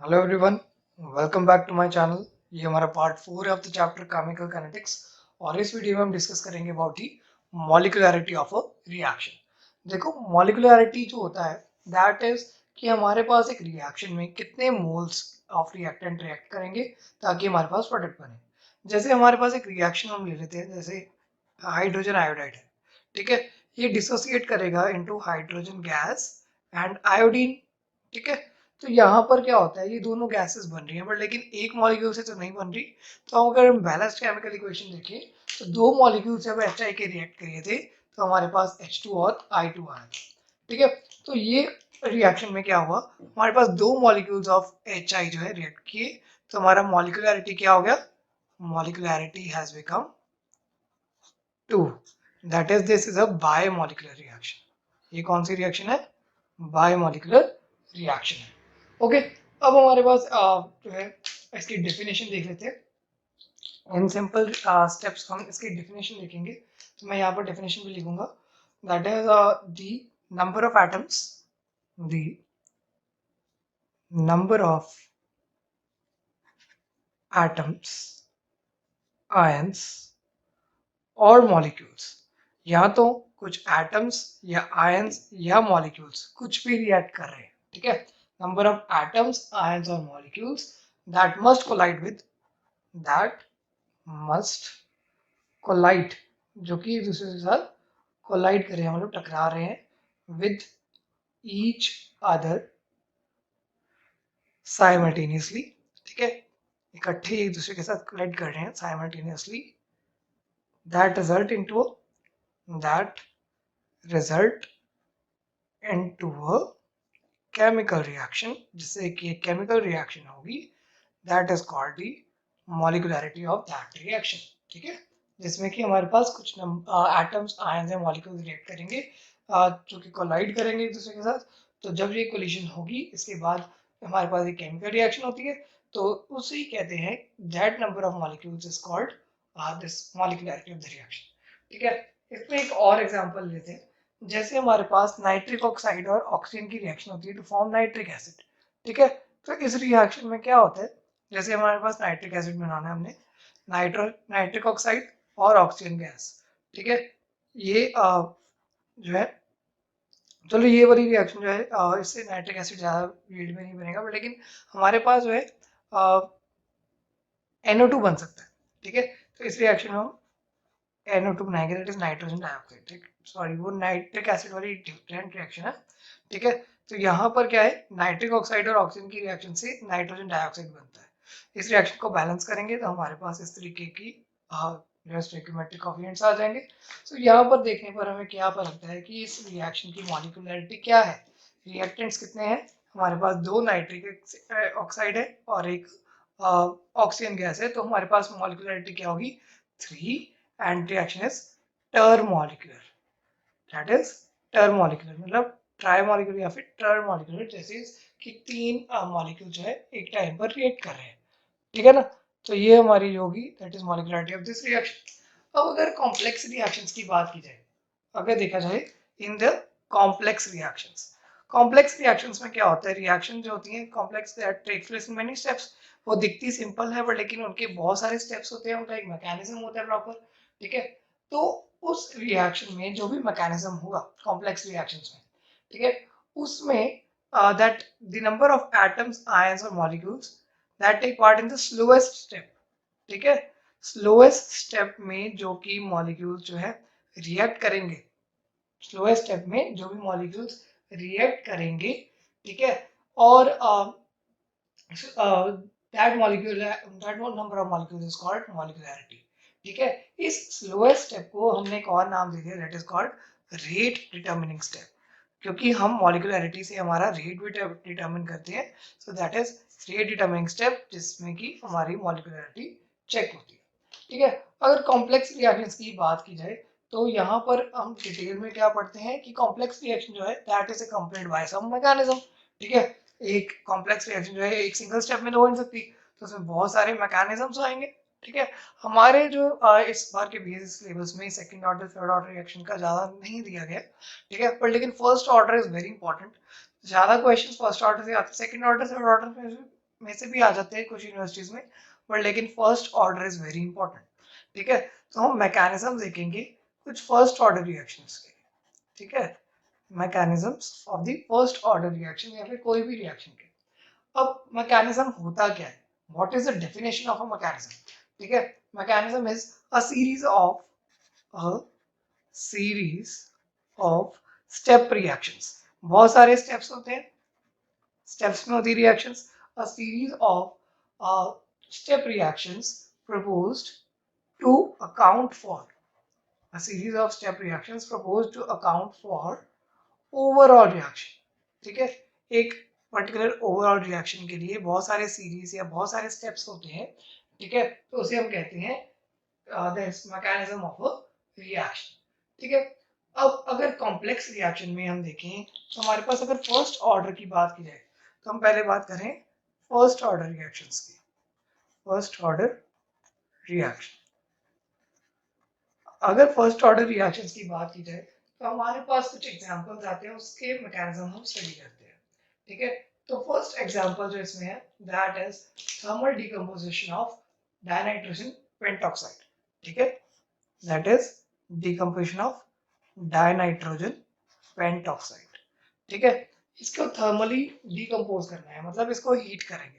Hello everyone, welcome back to my channel. ये हमारा part 4 है of the chapter chemical kinetics और इस वीडियो में हम डिस्कस करेंगे about the molecularity of a reaction. देखो, मॉलिक्यूलैरिटी जो होता है दैट इज कि हमारे पास एक रिएक्शन में कितने मोल्स ऑफ रिएक्टेंट रिएक्ट करेंगे ताकि हमारे पास प्रोडक्ट बने। जैसे हमारे पास एक रिएक्शन हम ले लेते हैं, जैसे हाइड्रोजन आयोडाइड है, ठीक है। ये डिसोसिएट करेगा into hydrogen gas and iodine, ठीक है। तो यहाँ पर क्या होता है, ये दोनों गैसेस बन रही हैं बट लेकिन एक मॉलिक्यूल से तो नहीं बन रही। तो अगर हम बैलेंस्ड केमिकल इक्वेशन देखें तो दो मॉलिक्यूल जब HI के रिएक्ट करिए थे तो हमारे पास H2 और I2 आया, ठीक है। तो ये रिएक्शन में क्या हुआ, हमारे पास दो मॉलिक्यूल्स ऑफ HI जो है रिएक्ट किए, तो हमारा मॉलिक्यूलैरिटी क्या हो गया, molecularity has become 2। That is this is a biomolecular reaction. ये कौन सी रिएक्शन है, बायोमॉलिक्यूलर रिएक्शन है। ओके, अब हमारे पास जो है इसकी डेफिनेशन देख लेते हैं। इन सिंपल स्टेप्स हम इसकी डेफिनेशन देखेंगे, तो मैं यहाँ पर डेफिनेशन भी लिखूंगा। That is the number of atoms, the number of atoms, ions और मॉलिक्यूल्स, या तो कुछ एटम्स या आयंस या मॉलिक्यूल्स कुछ भी रिएक्ट कर रहे हैं, ठीक है। नंबर ऑफ एटम्स, आयंस और molecules that must collide with, that must collide, जो कि एक दूसरे के साथ कोलाइड कर रहे हैं, मतलब टकरा रहे हैं, विद ईच अदर साइमल्टेनियसली, ठीक है। इकट्ठे एक दूसरे के साथ कोलाइड कर रहे हैं simultaneously. That result into, that result into a chemical reaction, जिससे कि एक केमिकल रिएक्शन होगी। That is called the molecularity of that reaction, ठीक है। जिसमें कि हमारे पास कुछ एटम्स, आयंस या मॉलिक्यूल्स रिएक्ट करेंगे, जो कि कोलाइड करेंगे एक दूसरे के साथ। तो जब ये कोलिजन होगी इसके बाद हमारे पास एक केमिकल रिएक्शन होती है, तो उसे ही कहते हैं that number of molecules is called this molecularity of the reaction, ठीक है। इसमें एक और एग्जांपल लेते हैं। जैसे हमारे पास नाइट्रिक ऑक्साइड और ऑक्सीजन की रिएक्शन होती है टू फॉर्म नाइट्रिक एसिड, ठीक है। तो इस रिएक्शन में क्या होता है, जैसे हमारे पास नाइट्रिक एसिड बनाना है हमने, नाइट्रिक ऑक्साइड और ऑक्सीजन गैस, ठीक है। ये जो है, चलो ये वाली रिएक्शन जो है इससे नाइट्रिक एसिड ज़्यादा यील्ड में नहीं बनेगा, बट लेकिन हमारे पास जो है NO2 बन सकता है, ठीक है। तो इस रिएक्शन में हम NO2 बनाएंगे, दैट इज नाइट्रोजन डाइऑक्साइड, ठीक। सॉरी, वो नाइट्रिक एसिड वाली डिफरेंट रिएक्शन है, ठीक है। तो यहाँ पर क्या है, नाइट्रिक ऑक्साइड और ऑक्सीजन की रिएक्शन से नाइट्रोजन डाइऑक्साइड बनता है। इस रिएक्शन को बैलेंस करेंगे तो हमारे पास इस तरीके की स्टोइकियोमेट्रिक कोएफिशिएंट्स आ जाएंगे। तो यहाँ पर देखने पर हमें क्या पता लगता है कि इस रिएक्शन की मॉलिक्यूलैरिटी क्या है, रिएक्टेंट्स कितने हैं। हमारे पास दो नाइट्रिक ऑक्साइड है और एक ऑक्सीजन गैस है, तो हमारे पास मॉलिक्यूलैरिटी क्या होगी, 3, and reaction is termolecular, that is termolecular मतलब ट्राइमोलिकुलर या फिर टर्मोलिकुलर, जैसे कि तीन मॉलिक्यूल जो है एक टाइम पर रिएक्ट कर रहे हैं, ठीक है ना। तो ये हमारी होगी that is molecularity of this reaction. अब अगर कॉम्प्लेक्स रिएक्शंस की बात की जाए, अगर देखा जाए in the complex reactions, complex reactions में क्या होता है, रिएक्शन जो होती है complex that take place in many steps. वो दिखती सिंपल है बट लेकिन उनके बहुत सारे स्टेप्स होते हैं, उनका एक मैकेनिज्म होता है प्रॉपर, ठीक है। तो उस रिएक्शन में जो भी मैकेनिज्म होगा कॉम्प्लेक्स रिएक्शंस में, ठीक है, उसमें that the number of atoms, ions और molecules that take part in the slowest step, ठीक है। स्लोएस्ट स्टेप में जो कि मॉलिक्यूल्स जो है रिएक्ट करेंगे, स्लोएस्ट स्टेप में जो भी मॉलिक्यूल्स रिएक्ट करेंगे, ठीक है। और that molecule, that number of molecules is called molecularity, ठीक है। इस स्लोएस्ट स्टेप को हमने एक और नाम दे दिया, that is called rate determining step, क्योंकि हम मॉलिक्यूलैरिटी से हमारा रेट भी डिटर्मिन करते हैं। So that is rate determining step, जिसमें कि हमारी मॉलिक्यूलैरिटी चेक होती है, ठीक है। अगर कॉम्प्लेक्स रिएक्शंस की बात की जाए तो यहाँ पर हम डिटेल में क्या पढ़ते हैं कि कॉम्प्लेक्स रिएक्शन जो है that is accompanied by some mechanism, ठीक है। एक कॉम्प्लेक्स रिएक्शन जो है एक सिंगल स्टेप में तो हो नहीं सकती, तो उसमें बहुत सारे मैकेनिज्म्स आएंगे, ठीक है। हमारे जो इस बार के बेसिक सिलेबस में second order third order reaction का ज़्यादा नहीं दिया गया, ठीक है, पर लेकिन first order is very important. ज़्यादा क्वेश्चन फर्स्ट ऑर्डर से आते हैं, सेकंड ऑर्डर थर्ड ऑर्डर में में से भी आ जाते हैं कुछ यूनिवर्सिटीज में, बट लेकिन first order is very important. ठीक है, तो हम मैकेनिज्म देखेंगे कुछ फर्स्ट ऑर्डर रिएक्शंस के। ठीक है, mechanisms of the first order reaction या फिर कोई भी रिएक्शन के। अब मैकेनिज्म होता क्या है, what is the definition of a mechanism? ठीक है, mechanism is a series of step reactions. बहुत सारे स्टेप्स होते हैं, स्टेप्स में होती reactions. A series of step reactions proposed to account for a series of step reactions proposed to account for overall reaction। ठीक है, एक पर्टिकुलर ओवरऑल रिएक्शन के लिए बहुत सारे सीरीज या बहुत सारे स्टेप्स होते हैं। ठीक है, तो उसे हम कहते हैं मैकेनिज्म ऑफ अ रिएक्शन। ठीक है, अब अगर कॉम्प्लेक्स रिएक्शन में हम देखें तो हमारे पास अगर फर्स्ट ऑर्डर की बात की जाए तो हम पहले बात करें फर्स्ट ऑर्डर रिएक्शंस की। फर्स्ट ऑर्डर रिएक्शन, अगर फर्स्ट ऑर्डर रिएक्शंस की बात की जाए तो हमारे पास कुछ एग्जांपल्स आते हैं, उसके मैकेनिज्म हम स्टडी करते हैं। ठीक है, तो फर्स्ट एग्जांपल जो इसमें है that is thermal decomposition of dinitrogen pentoxide. ठीक है, that is decomposition of dinitrogen pentoxide. ठीक है, इसको थर्मली डिकम्पोज करना है, मतलब इसको हीट करेंगे।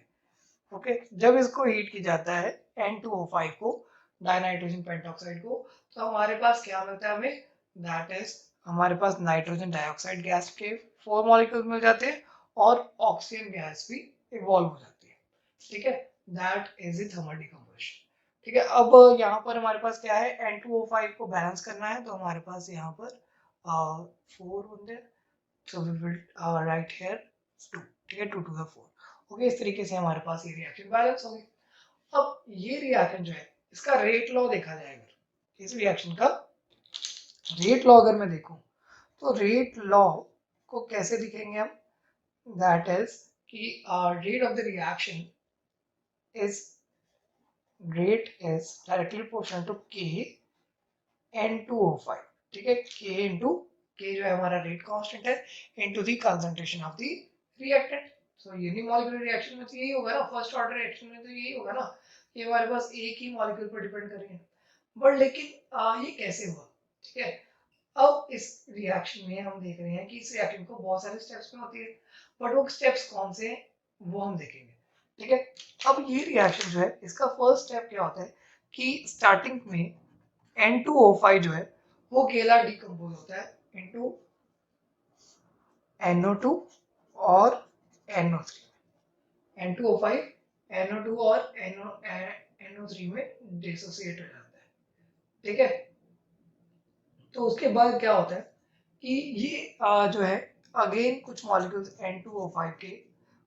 ओके, जब इसको हीट की जाता है N2O5 को, डाइनाइट्रोजन पेंटॉक्साइड को, तो हमारे पास क्या मिलता है हमें, दैट इज हमारे पास नाइट्रोजन डाइऑक्साइड गैस के 4 मॉलिक्यूल मिल जाते हैं और ऑक्सीजन गैस भी इवॉल्व हो जाती है। ठीक है, that is the thermal decomposition. ठीक है, अब यहाँ पर हमारे पास क्या है, N2O5 को बैलेंस करना है, तो हमारे पास यहाँ पर 4 होंगे, so we will write here 2। ठीक है, 2 to the 4। ओके, इस तरीके से हमारे पास ये रिएक्शन बैलेंस होगी। अब ये रिएक्शन जो है इसका रेट लॉ देखा जाएगा, इस रिएक्शन का रेट लॉ अगर मैं देखूं तो रेट लॉ को कैसे लिखेंगे हम, दैट इज कि rate of the reaction is directly proportional to K N2O5। ठीक है, K जो है हमारा रेट कांस्टेंट है into the concentration of the reactant. So unimolecular reaction में तो यही होगा ना, फर्स्ट ऑर्डर रिएक्शन में तो यही होगा ना, ये हमारे पास एक ही मॉलिक्यूल पर डिपेंड करेंगे। बट लेकिन ये कैसे हुआ? ठीक है, अब इस रिएक्शन में हम देख रहे हैं कि इस रिएक्शन को बहुत सारे स्टेप्स में होती है, बट वो स्टेप्स कौन से हैं वो हम देखेंगे। ठीक है, अब ये रिएक्शन जो है इसका फर्स्ट स्टेप क्या होता है कि स्टार्टिंग में N2O5 जो है वो अकेला डिकम्पोज होता है इनटू NO2 और NO3। N2O5 NO2 और NO3 में डिसोसिएट हो जाता है। ठीक है, तो उसके बाद क्या होता है कि ये जो है अगेन कुछ मॉलिक्यूल्स N2O5 के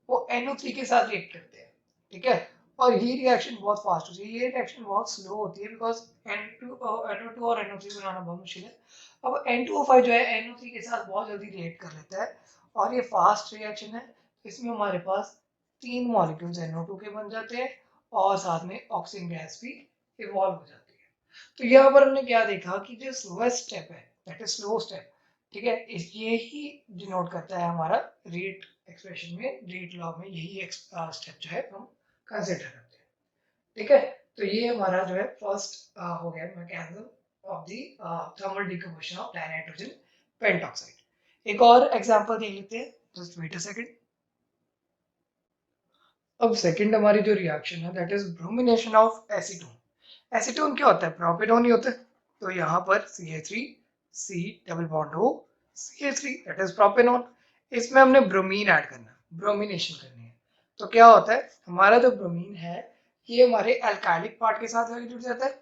वो NO3 के साथ रिएक्ट करते हैं। ठीक है, और ये रिएक्शन बहुत फास्ट होती है, ये रिएक्शन बहुत स्लो होती है बिकॉज NO2 और NO3 बनाना बहुत मुश्किल है। अब N2O5 जो है NO3 के साथ बहुत जल्दी रिएक्ट कर लेता है और ये फास्ट रिएक्शन है। इसमें हमारे पास 3 मॉलिक्यूल्स NO2 के बन जाते हैं और साथ में ऑक्सीजन गैस भी इवॉल्व हो जाती है। तो यहाँ पर हमने क्या देखा कि जो स्लोएस्ट स्टेप है दैट इज स्लो स्टेप। ठीक है, ये ही डिनोट करता है हमारा रेट एक्सप्रेशन में, रेट लॉ में यही स्टेप जो है हम कंसिडर करते हैं। ठीक है, तो ये हमारा जो है फर्स्ट हो गया mechanism of the thermal decomposition of dinitrogen pentoxide. एक और एग्जांपल देख लेते हैं, जस्ट वेट अ सेकंड। अब सेकंड हमारी जो रिएक्शन है that is bromination of acetone. Acetone क्या होता है, प्रोपेनॉन ही होता है। तो यहाँ पर CH3 double bond O CH3 that is propanone. इसमें हमने ब्रोमीन ऐड करना है, ब्रोमिनेशन करनी है। तो क्या होता है, हमारा जो ब्रोमीन है ये हमारे अल्काइलिक पार्ट के साथ जुड़ जाता है।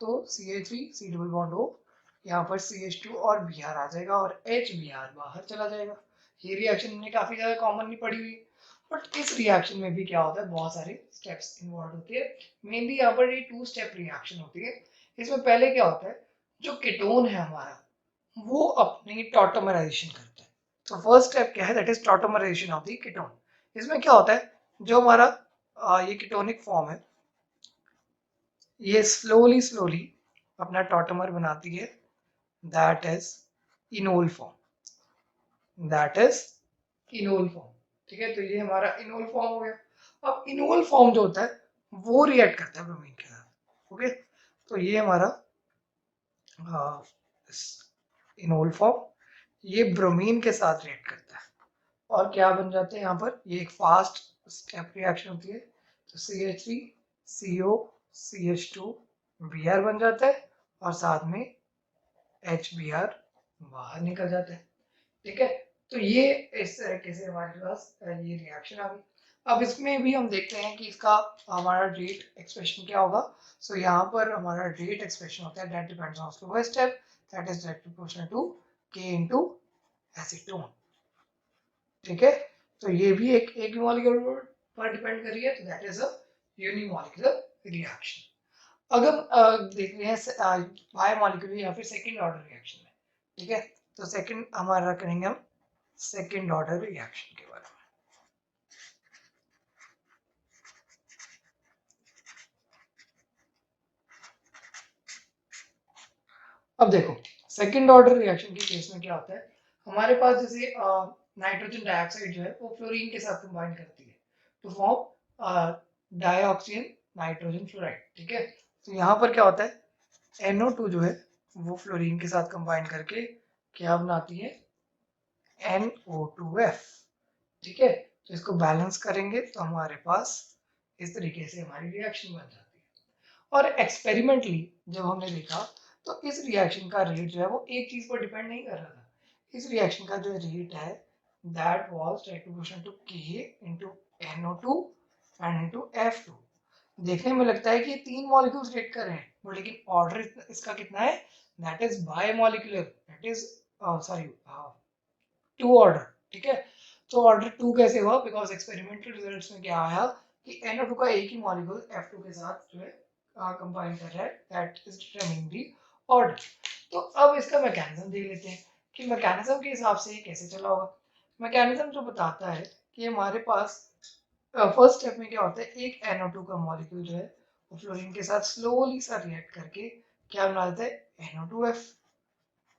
तो CH3 डबल बॉन्ड O, यहाँ पर CH2 और Br आ जाएगा और HBr बाहर चला जाएगा। ये रिएक्शन हमने काफी ज्यादा कॉमनली पढ़ी हुई है। बट इस रिएक्शन में भी क्या होता है, बहुत सारे स्टेप्स इन्वॉल्व होते हैं। मेनली यहाँ पर ये 2 स्टेप रिएक्शन होती है। इसमें पहले क्या होता है, जो कीटोन है हमारा वो अपनी टॉटोमराइजेशन करता है। तो फर्स्ट स्टेप क्या है, that is tautomerization of the ketone. इसमें क्या होता है, जो हमारा ये कीटोनिक फॉर्म है ये स्लोली अपना टॉटोमर बनाती है, that is enol form, that is enol form. ठीक है, तो ये हमारा इनोल फॉर्म हो गया। अब इनोल फॉर्म जो होता है वो रिएक्ट करता है ब्रोमीन के साथ। ओके, तो ये हमारा इनोल फॉर्म ये ब्रोमीन के साथ रिएक्ट करता है और क्या बन जाते हैं यहाँ पर, ये एक फास्ट स्टेप रिएक्शन होती है। तो CH3 CO CH2 Br बन जाता है और साथ में HBr बाहर निकल जाता है। ठीक है, तो ये इस तरीके से हमारे पास ये रिएक्शन आ गई। अब इसमें भी हम देखते हैं कि इसका हमारा रेट एक्सप्रेशन क्या होगा। सो यहाँ पर हमारा रेट एक्सप्रेशन होता है that depends on slow step, that is directly proportional to K into acetone. ठीक है, तो ये भी एक ही मॉलिक्यूल पर डिपेंड कर रही है, तो that is a unimolecular reaction. अगर देख रहे हैं बायोमॉलिक्यूलर या फिर सेकंड ऑर्डर रिएक्शन में, ठीक है, तो सेकंड हमारा करेंगे हम सेकंड ऑर्डर रिएक्शन के बारे में। अब देखो सेकंड ऑर्डर रिएक्शन के केस में क्या होता है, हमारे पास जैसे नाइट्रोजन डाइऑक्साइड जो है वो फ्लोरीन के साथ कंबाइन करती है टू फॉर्म डाइऑक्सियन नाइट्रोजन फ्लोराइड। ठीक है, तो यहाँ पर क्या होता है NO2 जो है वो फ्लोरीन के साथ कंबाइन करके क्या बनाती है NO2F। ठीक है, तो इसको बैलेंस करेंगे तो हमारे पास इस तरीके से हमारी रिएक्शन बन जाती है। और एक्सपेरिमेंटली जब हमने देखा तो इस रिएक्शन का रेट जो है वो एक चीज पर डिपेंड नहीं कर रहा था। इस रिएक्शन का जो रेट है that was direct to K into NO2 and into F2। देखने में लगता है कि ये तीन मॉलिक्यूल्स रिएक्ट कर रहे हैं, बट लेकिन ऑर्डर इसका कितना है, that is biomolecular, that is sorry two order. ठीक है, तो ऑर्डर टू कैसे हुआ, बिकॉज एक्सपेरिमेंटल रिजल्ट्स में क्या आया कि NO2 का एक ही मॉलिक्यूल F2 के साथ जो है कंबाइन कर रहा है, that is determining the order. तो अब इसका मैकेनिज्म देख लेते हैं कि मैकेनिज्म के हिसाब से ये कैसे चला होगा। मैकेनिज्म जो बताता है कि हमारे पास फर्स्ट स्टेप में क्या होता है, एक NO2 का मॉलिक्यूल जो है वो फ्लोरीन के साथ स्लोली सा रिएक्ट करके क्या बना देता है NO2F।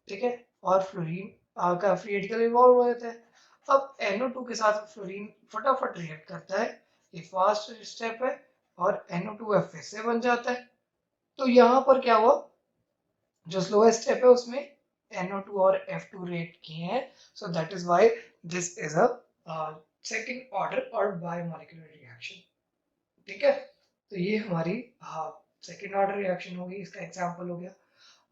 ठीक है, और फ्लोरीन का फ्री रेडिकल इवॉल्व हो जाता है। अब NO2 के साथ फ्लोरीन फटाफट रिएक्ट करता है, ये फास्ट स्टेप है, और NO2F फिर से बन जाता है। तो यहाँ पर क्या हुआ, जो स्लोएस्ट स्टेप है उसमें NO2 और F2 रिएक्ट किए हैं, so that is why this is a second order और बायोमॉलिक्यूलर रिएक्शन। ठीक है, तो ये हमारी सेकंड ऑर्डर रिएक्शन होगी, इसका एग्जांपल हो गया।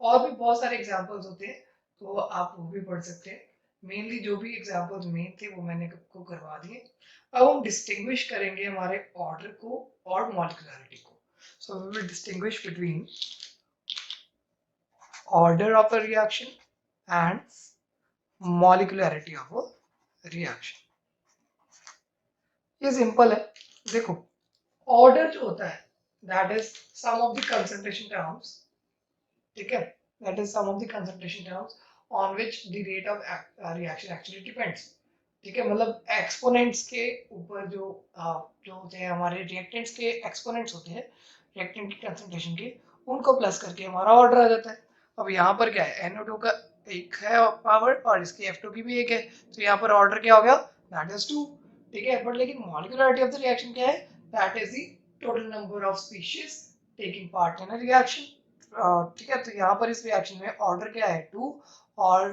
और भी बहुत सारे एग्जांपल्स होते हैं, तो आप वो भी पढ़ सकते हैं। मेनली जो भी एग्जांपल्स मेन थे वो मैंने आपको करवा दिए। अब हम डिस्टिंग्विश करेंगे हमारे ऑर्डर को और मॉलिक्यूलरिटी को। So we will distinguish between order of a reaction and molecularity of a reaction. ये सिंपल है, देखो ऑर्डर जो होता है that is sum of the concentration terms. ठीक है, that is some of the concentration terms on which the rate of reaction actually depends। ठीक है, मतलब एक्सपोनेंट्स के ऊपर जो होते हैं हमारे रिएक्टेंट्स के एक्सपोनेंट्स होते हैं, रिएक्टेंट की कंसंट्रेशन के, उनको प्लस करके हमारा ऑर्डर आ जाता है। अब यहाँ पर क्या है, NO2 का एक है पावर और इसकी F2 की भी एक है, तो यहाँ पर ऑर्डर क्या हो गया, दैट इज 2। ठीक है, बट लेकिन मॉलिक्यूलरिटी ऑफ द रिएक्शन क्या है, that is the total number of species taking part in a reaction. ठीक है, तो यहाँ पर इस रिएक्शन में ऑर्डर क्या है 2 और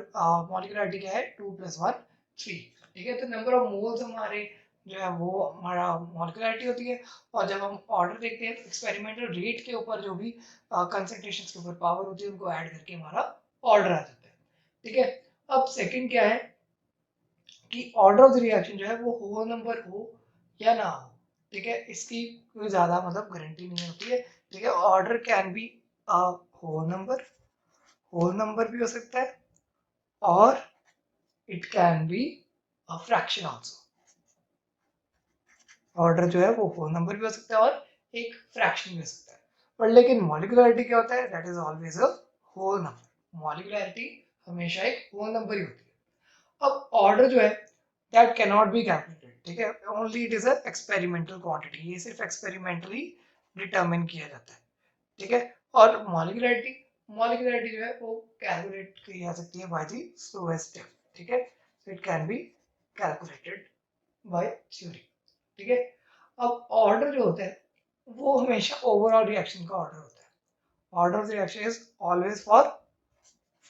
मॉलिक्यूलरिटी क्या है 2 + 1 3। ठीक है, तो नंबर ऑफ मोल्स हमारे जो है वो हमारा मॉलिक्यूलरिटी होती है, और जब हम ऑर्डर देखते हैं एक्सपेरिमेंटल रेट के ऊपर जो भी कंसंट्रेशन के ऊपर पावर होती है उनको ऐड करके हमारा ऑर्डर आ जाता है। ठीक है, अब सेकंड क्या है कि ऑर्डर ऑफ द रिएक्शन जो है वो होल नंबर हो या ना हो। ठीक है, इसकी कोई ज्यादा मतलब गारंटी नहीं होती है। ठीक है, order can be whole number भी हो सकता है, और it can be a fraction also. Order जो है वो होल नंबर भी हो सकता है और एक फ्रैक्शन भी हो सकता है, पर लेकिन मॉलिक्यूलरिटी क्या होता है, that is always a whole number. Molecularity हमेशा एक होल नंबर ही होती है। अब ऑर्डर जो है that can not be calculated. ठीक है, only it is a experimental quantity, ये सिर्फ एक्सपेरिमेंटली डिटरमिन किया जाता है। ठीक है, और मॉलिक्यूलरिटी जो है वो कैलकुलेट की जा सकती है बाय द स्लोएस्ट स्टेप। ठीक है, so it can be calculated by theory, ठीक है। अब ऑर्डर जो होता है वो हमेशा ओवरऑल रिएक्शन का ऑर्डर होता है। Order of reaction is always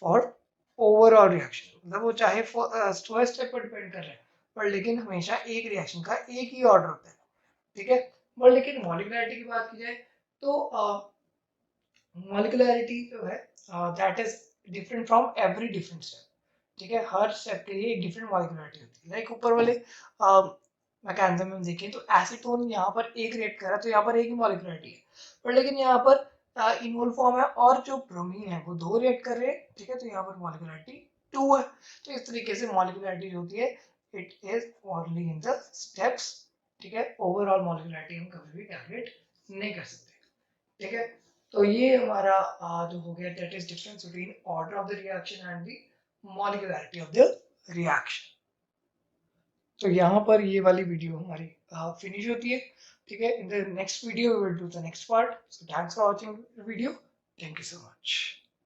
for overall reaction, मतलब वो चाहे स्टेप पर डिपेंड कर रहे हैं, पर लेकिन हमेशा एक रिएक्शन का एक ही ऑर्डर होता है, ठीक है। पर लेकिन मॉलिकुलैरिटी की बात की जाए तो मॉलिकुलैरिटी जो है that is different from every different step, ठीक है। हर स्टेप के लिए एक डिफरेंट मॉलिकुलैरिटी होती है। लाइक ऊपर वाले मैकेनिज्म में देखें तो एसीटोन यहाँ पर एक रिएक्ट कर रहा है तो यहाँ पर एक ही मॉलिकुलैरिटी है, पर लेकिन यहाँ पर इनोल फॉर्म है और जो ब्रोमीन है वो दो रिएक्ट कर रहे हैं, ठीक है, तो यहाँ पर मॉलिकुलैरिटी 2 है। तो इस तरीके से मॉलिकुलैरिटी जो होती है it is only in the steps, ठीक है। ओवरऑल मॉलिकुलैरिटी हम कभी भी कैलकुलेट नहीं कर सकते, ठीक है। तो ये हमारा जो हो गया that is difference between order of the reaction and the molecularity of the reaction. तो यहाँ पर ये वाली वीडियो हमारी फिनिश होती है, ठीक है। In the next video we will do the next part. So thanks for watching the video, thank you so much.